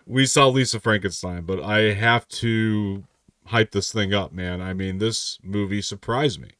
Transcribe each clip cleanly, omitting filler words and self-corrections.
we saw Lisa Frankenstein, but I have to hype this thing up, man. I mean, this movie surprised me.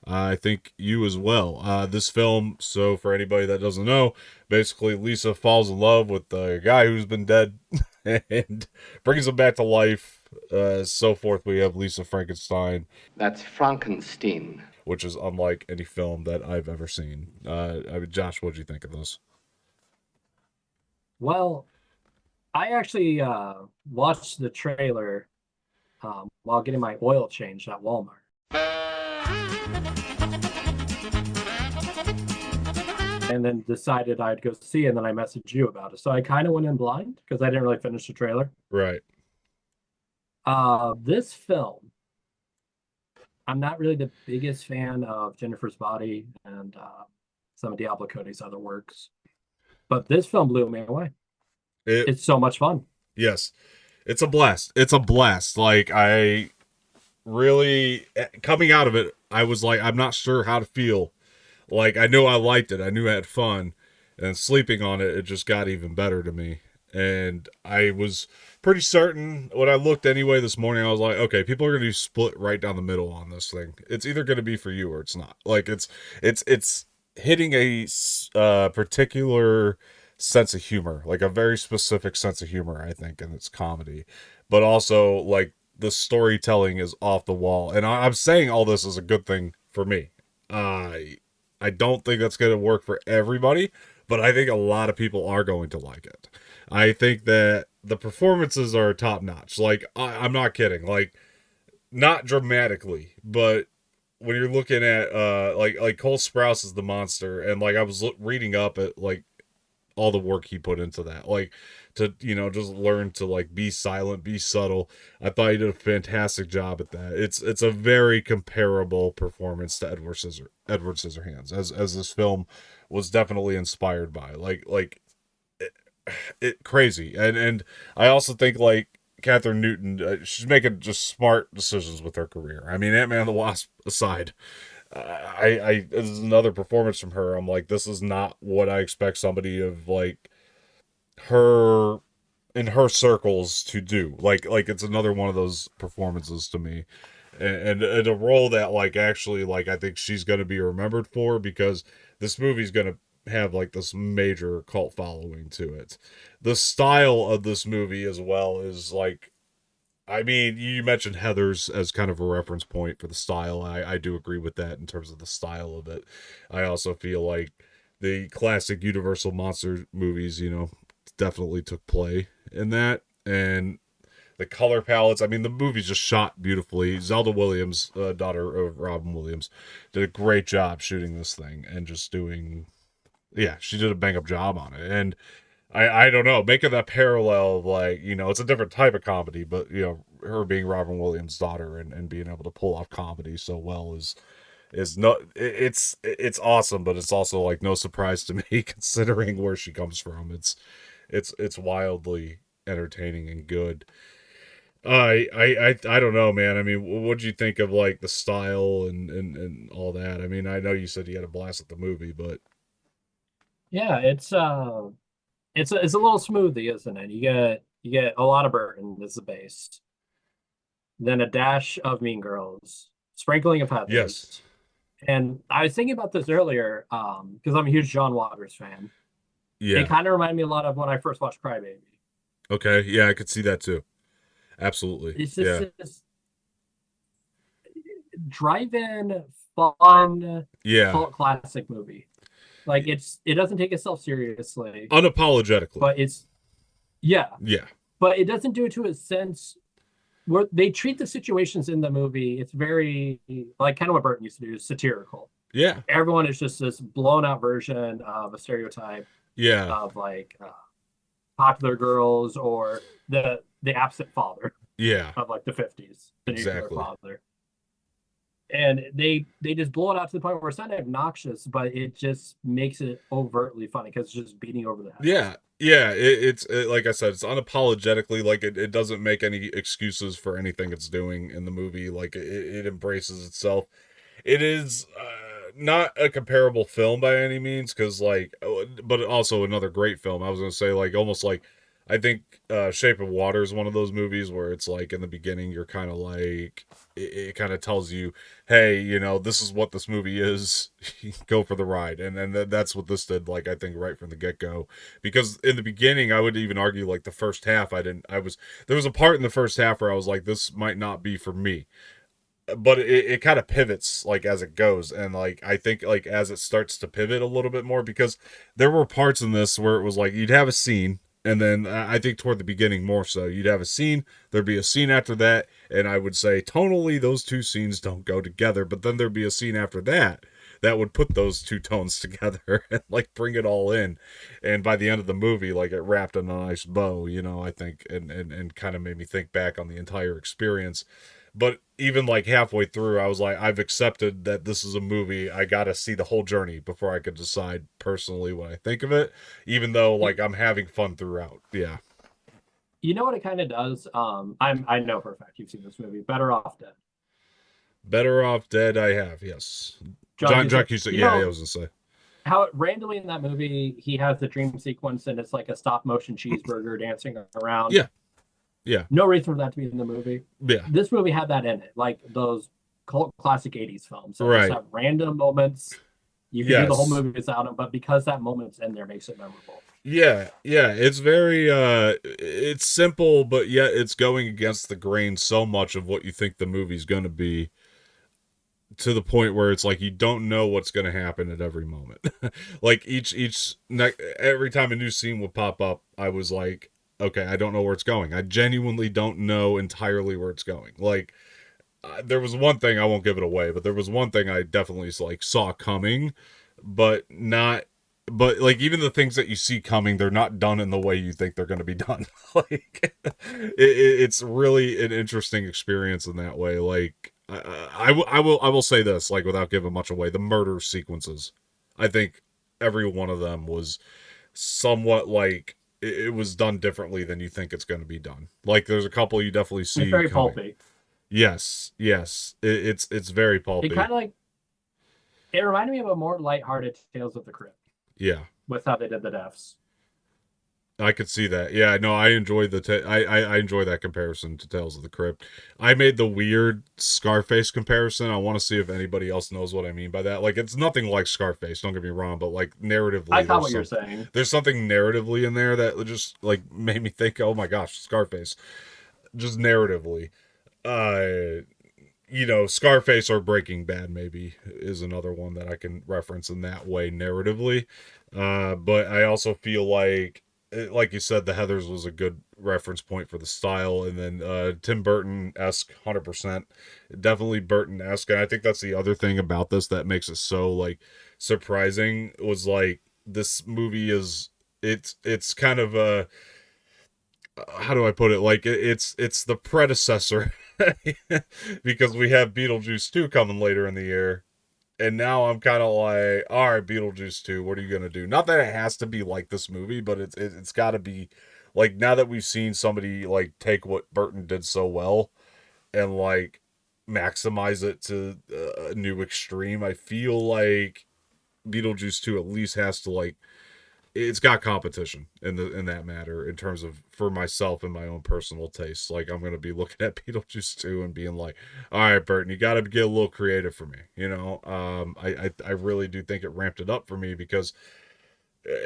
I think you as well. This film, so for anybody that doesn't know, basically Lisa falls in love with the guy who's been dead and brings him back to life. So forth. We have Lisa Frankenstein, That's Frankenstein. which is unlike any film that I've ever seen. I mean, Josh, what do you think of this? Well, I actually watched the trailer while getting my oil changed at Walmart. And then decided I'd go see it, and then I messaged you about it. So I kind of went in blind because I didn't really finish the trailer. Right. This film, I'm not really the biggest fan of Jennifer's Body and some of Diablo Cody's other works, but this film blew me away. It, It's so much fun. yes. It's a blast. It's a blast. Like, I really, coming out of it, I was like, I'm not sure how to feel. Like, I knew I liked it. I knew I had fun. And sleeping on it, it just got even better to me. And I was pretty certain when I looked anyway this morning, I was like, okay, people are going to be split right down the middle on this thing. It's either going to be for you or it's not. Like, it's hitting a particular sense of humor, like a very specific sense of humor, I think, in its comedy. But also, like, the storytelling is off the wall. And I'm saying all this is a good thing for me. I don't think that's going to work for everybody, but I think a lot of people are going to like it. I think that the performances are top notch. Like, I'm not kidding. Like, not dramatically, but when you're looking at like Cole Sprouse is the monster, and like I was reading up at like all the work he put into that, like to just learn to like be silent, be subtle. I thought he did a fantastic job at that. It's a very comparable performance to Edward Scissorhands, as this film was definitely inspired by. It crazy. And I also think like Catherine Newton, she's making just smart decisions with her career. I mean, Ant-Man and the Wasp aside, I this is another performance from her. I'm like, this is not what I expect somebody of like her in her circles to do. Like it's another one of those performances to me. And a role that like actually like I think she's gonna be remembered for, because this movie's gonna have like this major cult following to it. The style of this movie as well is like, I mean, you mentioned Heathers as kind of a reference point for the style. I do agree with that in terms of the style of it. I also feel like the classic Universal monster movies, definitely took play in that. And the color palettes, I mean, the movie's just shot beautifully. Zelda Williams, daughter of Robin Williams, did a great job shooting this thing and just doing, yeah, she did a bang up job on it. And I don't know, making that parallel of like, it's a different type of comedy, but her being Robin Williams' daughter and being able to pull off comedy so well is not, it's awesome, but it's also like no surprise to me considering where she comes from. It's wildly entertaining and good. I don't know, man. I mean, what did you think of like the style and all that? I mean, I know you said you had a blast at the movie, but Yeah, it's a little smoothie, isn't it? You get a lot of Burton as the base, then a dash of Mean Girls, sprinkling of yes, Heathers. And I was thinking about this earlier, because I'm a huge John Waters fan. It yeah, kind of reminded me a lot of when I first watched Crybaby. okay, yeah, I could see that too. Absolutely, It's just yeah, this drive-in, fun, yeah, cult classic movie. Like it doesn't take itself seriously, unapologetically, but yeah, yeah, but it doesn't do it to a sense where they treat the situations in the movie. It's very like kind of what Burton used to do, satirical. yeah, Everyone is just this blown out version of a stereotype yeah, of like popular girls or the absent father yeah, of like the 50s, the nuclear exactly. father. And they just blow it out to the point where it's not obnoxious, but it just makes it overtly funny because it's just beating over the head. Yeah, yeah. Like I said, it's unapologetically like it doesn't make any excuses for anything it's doing in the movie. Like it embraces itself. It is not a comparable film by any means, because like, but also another great film. I was gonna say like almost like I think Shape of Water is one of those movies where it's like in the beginning you're kind of like it kind of tells you, hey, this is what this movie is. Go for the ride, and that's what this did. Like I think right from the get go, because in the beginning I would even argue like the first half I didn't. I was there was a part in the first half where I was like this might not be for me, but it kind of pivots like as it goes, and like I think like as it starts to pivot a little bit more, because there were parts in this where it was like you'd have a scene, and then I think toward the beginning more so you'd have a scene, there'd be a scene after that, and I would say tonally those two scenes don't go together, but then there'd be a scene after that that would put those two tones together and like bring it all in, and by the end of the movie like it wrapped in a nice bow, I think, and kind of made me think back on the entire experience. But even like halfway through, I was like, I've accepted that this is a movie. I got to see the whole journey before I could decide personally what I think of it, even though like I'm having fun throughout. Yeah. You know what it kind of does? I know for a fact you've seen this movie, Better Off Dead. Better Off Dead, I have, yes. John John Cusack. Cusack, You yeah, know I was gonna say. how randomly in that movie he has the dream sequence and it's like a stop motion cheeseburger dancing around. Yeah, yeah, No reason for that to be in the movie. yeah, This movie had that in it, like those cult classic '80s films that just right. have random moments. You can do the whole Yes. movie without them, but because that moment's in there, makes it memorable. Yeah, yeah, it's very it's simple, but yet it's going against the grain so much of what you think the movie's gonna be, to the point where it's like you don't know what's going to happen at every moment. Like every time a new scene would pop up, I was like, okay, I don't know where it's going. I genuinely don't know entirely where it's going. Like there was one thing, I won't give it away, but there was one thing I definitely like saw coming, but not but like even the things that you see coming, they're not done in the way you think they're going to be done. Like it's really an interesting experience in that way. Like I will say this, like without giving much away, the murder sequences, I think every one of them was somewhat like it was done differently than you think it's going to be done. Like there's a couple you definitely It's see very coming. pulpy. Yes, yes, it's very It pulpy. kind of like it reminded me of a more lighthearted Tales of the Crypt Yeah, with how they did the deaths. I could see that. Yeah, no, I enjoy I enjoy that comparison to Tales of the Crypt. I made the weird Scarface comparison. I want to see if anybody else knows what I mean by that. Like it's nothing like Scarface, don't get me wrong, but like I narratively caught what you're saying. there's something narratively in there that just like made me think, "Oh my gosh, Scarface." Just narratively. Uh Scarface or Breaking Bad maybe is another one that I can reference in that way narratively. But I also feel like you said, the Heathers was a good reference point for the style, and then Tim Burton esque, 100%, definitely Burton esque, and I think that's the other thing about this that makes it so like surprising was like this movie is it's kind of a how do I put it? Like it's the predecessor because we have Beetlejuice 2 coming later in the year. And now I'm kind of like, all right, Beetlejuice 2, what are you going to do? Not that it has to be like this movie, but it's got to be like now that we've seen somebody like take what Burton did so well and like maximize it to a new extreme. I feel like Beetlejuice 2 at least has to like it's got competition in that matter in terms of for myself and my own personal taste. Like I'm gonna be looking at Beetlejuice 2 and being like, all right, Burton, you gotta get a little creative for me. I really do think it ramped it up for me because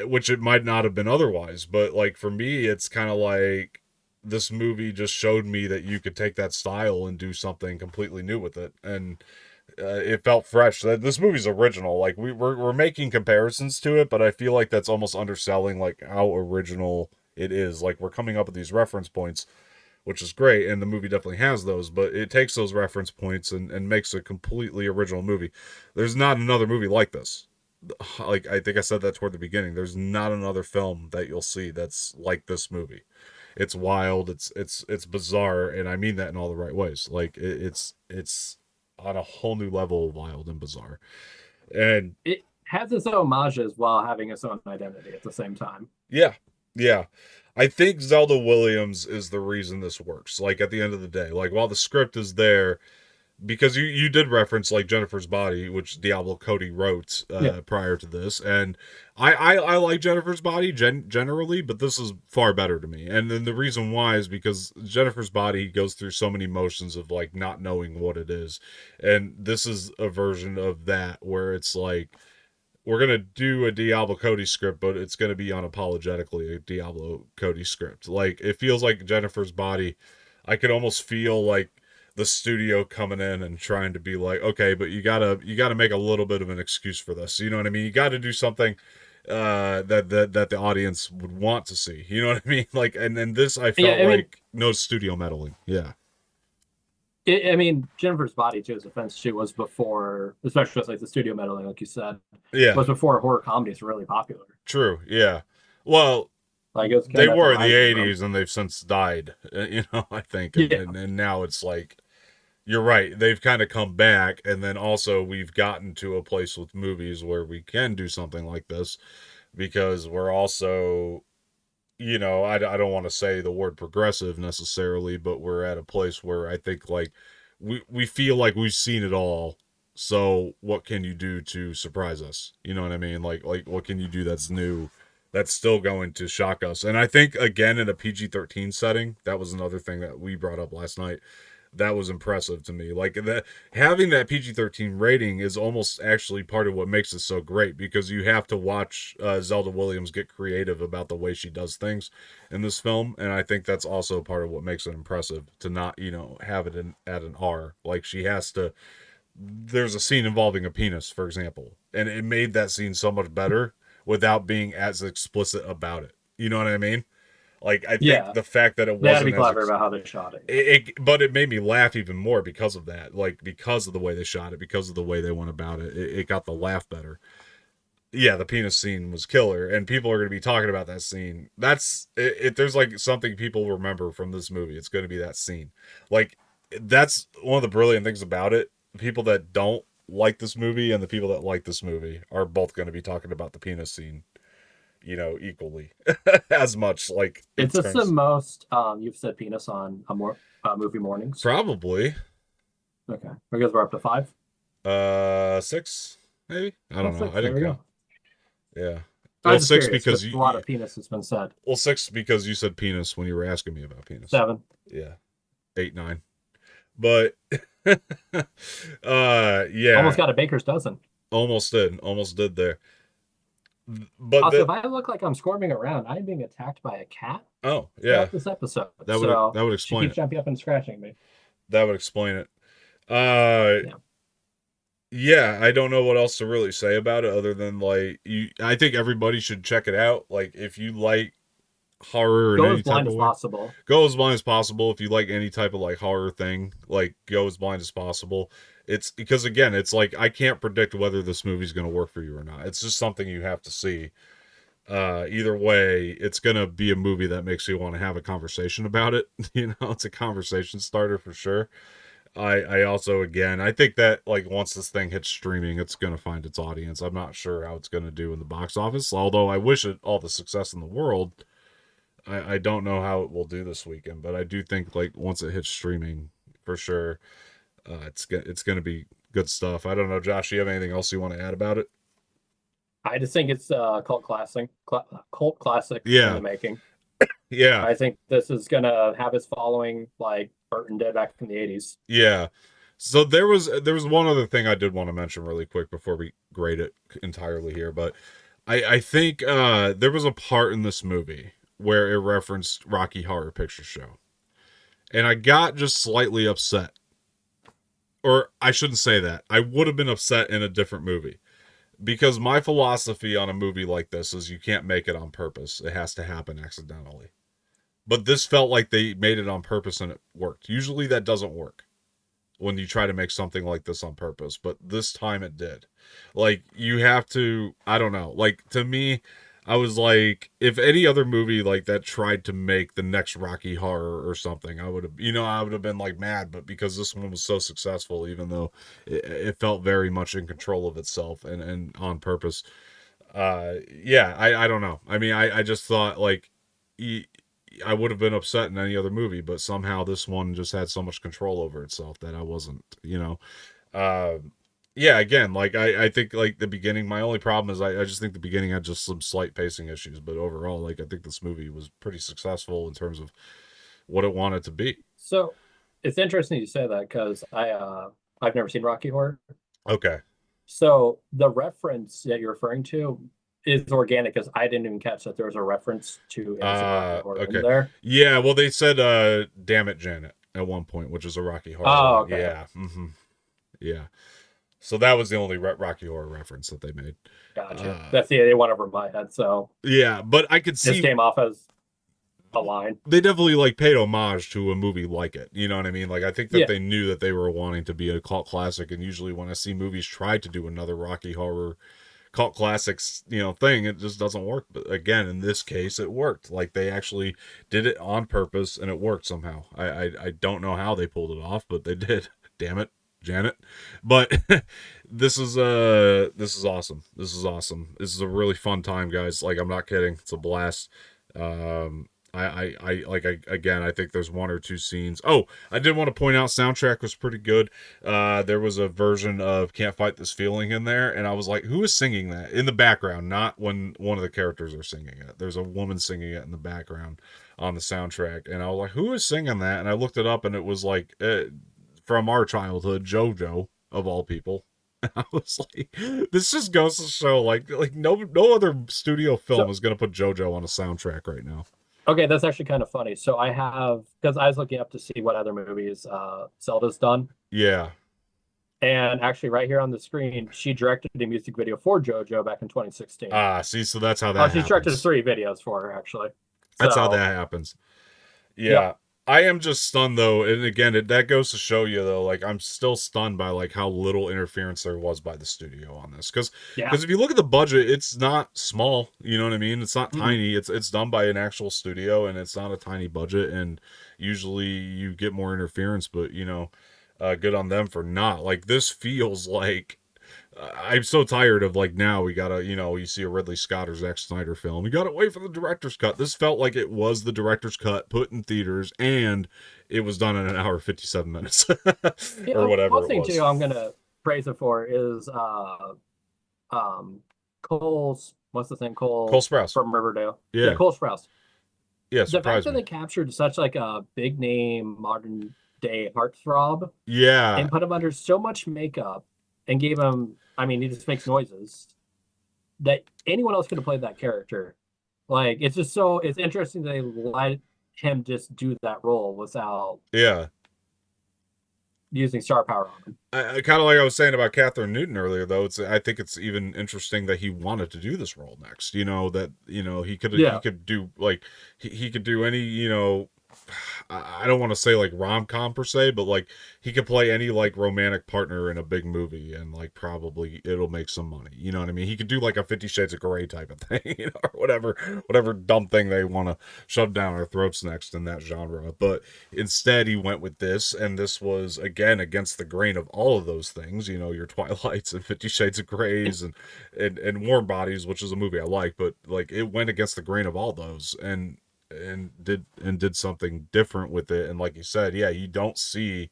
which it might not have been otherwise, but like for me it's kind of like this movie just showed me that you could take that style and do something completely new with it, and it felt fresh. This movie's original. Like we're making comparisons to it, but I feel like that's almost underselling like how original it is. Like we're coming up with these reference points, which is great, and the movie definitely has those. But it takes those reference points and makes a completely original movie. There's not another movie like this. Like I think I said that toward the beginning. There's not another film that you'll see that's like this movie. It's wild. It's bizarre, and I mean that in all the right ways. Like it's on a whole new level of wild and bizarre. And It has its own homages while having its own identity at the same time. yeah, yeah. I think Zelda Williams is the reason this works. Like at the end of the day, like while the script is there, because you did reference like Jennifer's Body, which Diablo Cody wrote Yeah. prior to this, and I like Jennifer's Body generally, but this is far better to me. And then the reason why is because Jennifer's Body goes through so many motions of like not knowing what it is, and this is a version of that where it's like we're gonna do a Diablo Cody script, but it's gonna be unapologetically a Diablo Cody script. Like it feels like Jennifer's Body. I could almost feel like the studio coming in and trying to be like, okay, but you gotta make a little bit of an excuse for this. You know what I mean? You got to do something that the audience would want to see. You know what I mean? Like, and then this I Yeah, felt I mean, like no studio meddling. Yeah, I mean, Jennifer's Body, to his offense, she was before, especially with, like the studio meddling, like you said, yeah, was before horror comedies were really popular. true. Yeah. Well, Like it was they kind of at the were in the rise of them. 80s and they've since died, you know, I think. And, Yeah, and now it's like, you're right. They've kind of come back. And then also, we've gotten to a place with movies where we can do something like this because we're also, I don't want to say the word progressive necessarily, but we're at a place where I think like we feel like we've seen it all. So what can you do to surprise us? You know what I mean? Like what can you do that's new, that's still going to shock us? And I think again in a PG-13 setting, that was another thing that we brought up last night that was impressive to me. Like that having that PG-13 rating is almost actually part of what makes it so great because you have to watch Zelda Williams get creative about the way she does things in this film, and I think that's also part of what makes it impressive to not have it at an R. Like she has to. There's a scene involving a penis, for example, and it made that scene so much better without being as explicit about it. You know what I mean? Like I think yeah, the fact that it they had to be wasn't as clever about how they shot it. but it made me laugh even more because of that, like because of the way they shot it, because of the way they went about it. It got the laugh better. Yeah, the penis scene was killer, and people are going to be talking about that scene. That's it. There's like something people remember from this movie. It's going to be that scene. Like that's one of the brilliant things about it. People that don't like this movie and the people that like this movie are both going to be talking about the penis scene, equally as much. Like in Is this the terms, most you've said penis on a more movie mornings? probably. Okay, because we're up to five. 6 maybe. I Oh, don't know. six. I There didn't we count. go. Yeah. I Well, was just six curious because because a lot of penis has been said. well, six because you said penis when you were asking me about penis. Seven. Yeah. 8, 9. But yeah, Almost got a baker's dozen. almost did. Almost did there. But Also, if the I look like I'm squirming around, I'm being attacked by a cat oh, yeah. throughout this episode. That would So that would she explain keeps it. jumping up and scratching me. That would explain it. Uh Yeah. yeah, I don't know what else to really say about it other than like I think everybody should check it out. Like if you like horror in Go as any type blind of as way, possible. go as blind as possible. If you like any type of like horror thing, like go as blind as possible. It's because again, it's like I can't predict whether this movie's going to work for you or not. It's just something you have to see. Either way, it's going to be a movie that makes you want to have a conversation about it. It's a conversation starter for sure. I also again I think that like once this thing hits streaming, it's gonna find its audience. I'm not sure how it's gonna do in the box office, although I wish it all the success in the world. I don't know how it will do this weekend, but I do think like once it hits streaming, for sure, it's gonna be good stuff. I don't know, Josh. You have anything else you want to add about it? I just think it's a cult classic in Yeah, the making. yeah, I think this is gonna have its following like Burton did back in the 80s. yeah. So there was one other thing I did want to mention really quick before we grade it entirely here, but I think there was a part in this movie where it referenced Rocky Horror Picture Show, and I got just slightly upset. Or I shouldn't say that. I would have been upset in a different movie. Because my philosophy on a movie like this is you can't make it on purpose. It has to happen accidentally. But this felt like they made it on purpose and it worked. Usually that doesn't work when you try to make something like this on purpose, but this time it did. Like you have to, I don't know. Like to me, I was like, if any other movie like that tried to make the next Rocky Horror or something, I would have been like mad. But because this one was so successful, even though it felt very much in control of itself and on purpose, yeah, I don't know. I mean, I just thought like I would have been upset in any other movie, but somehow this one just had so much control over itself that I wasn't, uh, yeah, again, like I think like the beginning, my only problem is I just think the beginning had just some slight pacing issues, but overall, like I think this movie was pretty successful in terms of what it wanted to be. So it's interesting you say that because I've never seen Rocky Horror. Okay. So the reference that you're referring to is organic because I didn't even catch that there was a reference to Innocent Rocky Horror in Okay. there. Yeah, well they said damn it Janet at one point, which is a Rocky Horror Oh, line. okay. Yeah. Yeah. So that was the only Rocky Horror reference that they made. Gotcha. That's the one over my head. So Yeah, but I could this see came off as a line. they definitely like paid homage to a movie like it. You know what I mean? Like I think that Yeah. they knew that they were wanting to be a cult classic, and usually when I see movies try to do another Rocky Horror cult classics, thing, it just doesn't work. But again, in this case, it worked. Like they actually did it on purpose, and it worked somehow. I don't know how they pulled it off, but they did. Damn it, Janet. But this is awesome. This is awesome. This is a really fun time, guys. Like I'm not kidding. It's a blast. Again, I think there's one or two scenes. Oh, I did want to point out soundtrack was pretty good. There was a version of Can't Fight This Feeling in there, and I was like, who is singing that in the background? Not when one of the characters are singing it. There's a woman singing it in the background on the soundtrack, and I was like, who is singing that? And I looked it up, and it was like from our childhood, JoJo of all people. I was like, this just goes to show, like no other studio film is gonna put JoJo on a soundtrack right now. Okay, that's actually kind of funny. So I have because I was looking up to see what other movies Zelda's done. Yeah. And actually, right here on the screen, she directed a music video for JoJo back in 2016. See, so that's how that She happens. directed 3 videos for her, actually. That's how that happens. Yeah. Yep. I am just stunned though, and again, that goes to show you though, like I'm still stunned by like how little interference there was by the studio on this, because if you look at the budget, it's not small. You know what I mean? It's not tiny. It's done by an actual studio, and it's not a tiny budget. And usually you get more interference, but good on them for not. Like this feels like. I'm so tired of like now we gotta you see a Ridley Scott or Zack Snyder film, you gotta wait for the director's cut. This felt like it was the director's cut put in theaters, and it was done in an hour 57 minutes or whatever. One thing too I'm gonna praise it for is Cole's what's the thing Cole Sprouse from Riverdale. Yeah, Cole Sprouse. Yeah, the fact that they captured such like a big name modern day heartthrob, and put him under so much makeup and gave him, I mean, he just makes noises that anyone else could have played that character. Like, it's just so, it's interesting they let him just do that role without using star power on him. I kind of like I was saying about Catherine Newton earlier, though. I think it's even interesting that he wanted to do this role next. That he could do like he could do any I don't want to say like rom-com per se, but like he could play any like romantic partner in a big movie and like probably it'll make some money. You know what I mean? He could do like a 50 Shades of Grey type of thing, or whatever dumb thing they want to shove down our throats next in that genre. But instead he went with this, and this was again against the grain of all of those things. Your Twilights and 50 Shades of Greys and Warm Bodies, which is a movie I like, but like it went against the grain of all those and did something different with it. And like you said, you don't see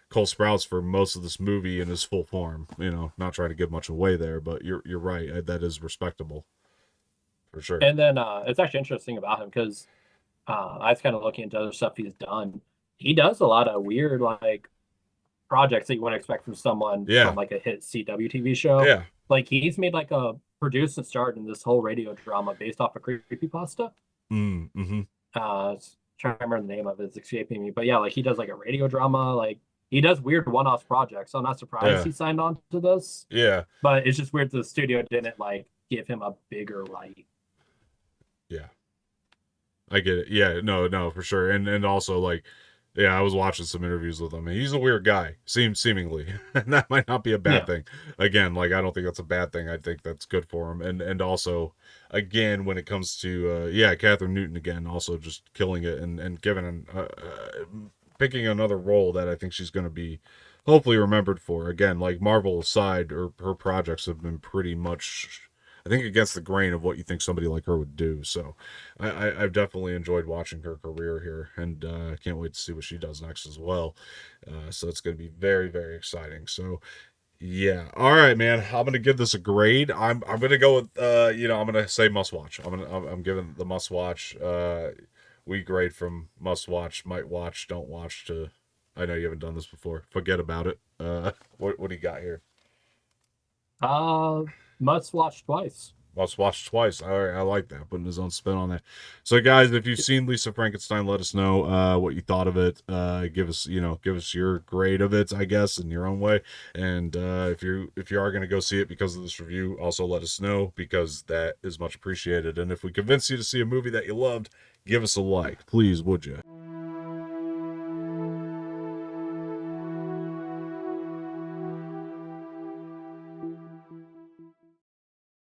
Cole Sprouse for most of this movie in his full form. Not trying to give much away there, but you're right. That is respectable for sure. And then it's actually interesting about him because I was kind of looking into other stuff he's done. He does a lot of weird like projects that you wouldn't expect from someone from like a hit CW TV show. Yeah, like he's made like a produced and starred in this whole radio drama based off of creepypasta. Mm-hmm. Trying to remember the name of it, it's escaping me, but like he does like a radio drama, like he does weird one-off projects, so I'm not surprised he signed on to this. But it's just weird the studio didn't like give him a bigger light. I get it. No, for sure. And also like I was watching some interviews with him, and he's a weird guy, seemingly. And that might not be a bad thing. Again, like I don't think that's a bad thing. I think that's good for him. And also, again, when it comes to Catherine Newton again, also just killing it and giving picking another role that I think she's going to be hopefully remembered for. Again, like Marvel aside, her projects have been pretty much I think against the grain of what you think somebody like her would do. So I've definitely enjoyed watching her career here, and I can't wait to see what she does next as well. So it's going to be very, very exciting. So yeah. All right, man. I'm gonna give this a grade. I'm gonna go with I'm gonna say must watch. I'm giving the must watch. We grade from must watch, might watch, don't watch to I know you haven't done this before. Forget about it. What do you got here? Uh, must watch twice. Must watch twice. All right, I like that. Putting his own spin on that. So, guys, if you've seen Lisa Frankenstein, let us know what you thought of it. Give us, give us your grade of it, I guess, in your own way. And if you are going to go see it because of this review, also let us know because that is much appreciated. And if we convince you to see a movie that you loved, give us a like, please, would you?